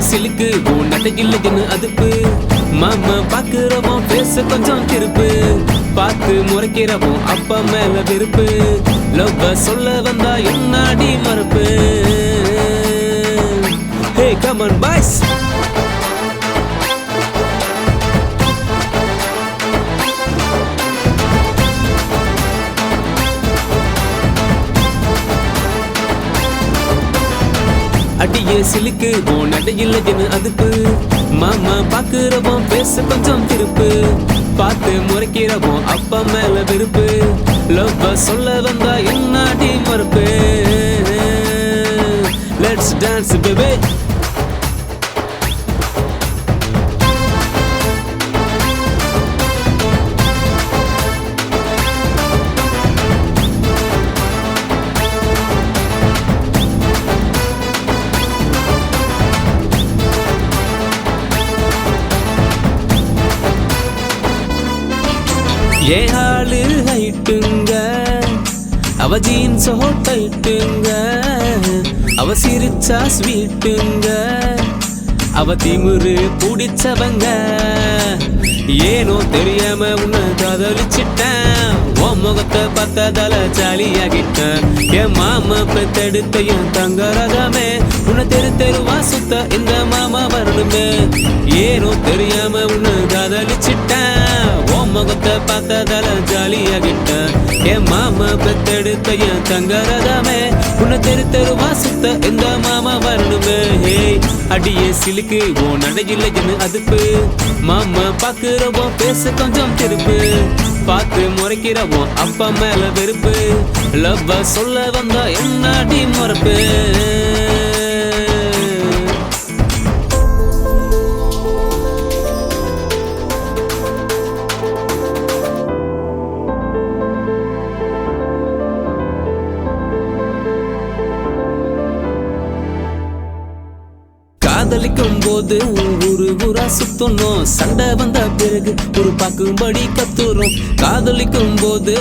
சிலுக்கு உன் நடையில் அதுப்பு மாமா பாக்குறவன் பேச கொஞ்சம் திருப்பு பார்த்து முறைக்கிறவன் அப்பா மேல வெறுப்பு லவ் சொல்ல வந்தா என்னாடி மறுப்பு ஹே கம் ஆன் பாய்ஸ் அடியே சிலுக்கு உன் நடையில் அதுப்பு மாமா பாக்குறவன் பேச கொஞ்சம் திருப்பு பார்த்து முறைக்கிறவன் அப்பா மேல வெறுப்பு லவ் சொல்ல வந்தா என்னாடி மறுப்பு லெட்ஸ் டான்ஸ் பேபி ஏன் ஆளு ஹைட்டுங்க அவ ஜீன்ஸ் ஹோட்டைட்டுங்க அவ சிரிச்சா ஸ்வீட்டுங்க அவ திமுரு பிடிச்சவங்க ஏனோ தெரியாம உன்னை காதலிச்சிட்டேன் உன் முகத்தை பார்த்ததால ஜாலியாகிட்டேன் என் மாமா பெத்தெடுத்த என் தங்க ரகமே உன்னை தெருவா சுத்த இந்த மாமா வரணுமே ஏனோ தெரியாம உன்னை காதலிச்சிட்டேன் உன் முகத்தை பார்த்ததால ஜாலியாகிட்டேன் என் மாமா பெத்தெடுத்த என் தங்க ரகமே உன்னை தெருவா சுத்த இந்த மாமா வரணுமே அடியே சிலுக்கு உன் நடையில் அதுப்பு மாமா பாக்குறவோ பேச கொஞ்சம் திருப்பு பார்த்து முறைக்கிறவோ அப்பா மேல வெறுப்பு லவ் சொல்ல வந்தா என்னாடி மறுப்பு காதலிக்கும் போது ஊரா சுத்தணும் சண்டை வந்த பிறகு ஒரு பாக்கும்படி கத்துறோம் காதலிக்கும் போது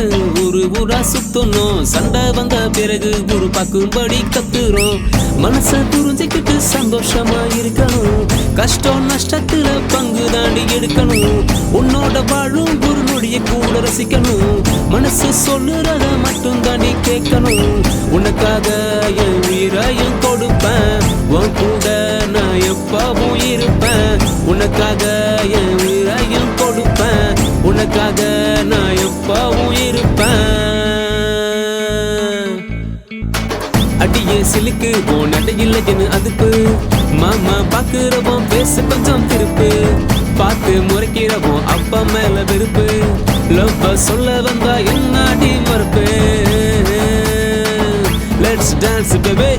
ஊரா சுத்தணும் சண்டை வந்த பிறகு ஒரு பாக்கும்படி கத்துறோம் மனசை புரிஞ்சுக்கிட்டு சந்தோஷமா இருக்கணும் கஷ்டம் நஷ்டத்துல பங்கு தாண்டி எடுக்கணும் உன்னோட வாழும் ஒரு நொடிய கூட ரசிக்கணும் மனசு சொல்லுறத மட்டும் தாண்டி கேட்கணும் உனக்காக என் உயிரையும் கொடுப்பேன் உன் கூட நான் எப்பவும் இருப்பேன் உனக்காக என் உயிரையும் கொடுப்பேன் உனக்காக நான் எப்பவும் இருப்பேன் அடியே சிலுக்கு உன் நடையில் அதுப்பு மாமா பாக்குறவன் பேச கொஞ்சம் திருப்பு பார்த்து முறைக்கிறவன் அப்பா மேல வெறுப்பு லவ் சொல்ல வந்தா என்னாடி மறுப்பு லெட்ஸ் டான்ஸ் பேபி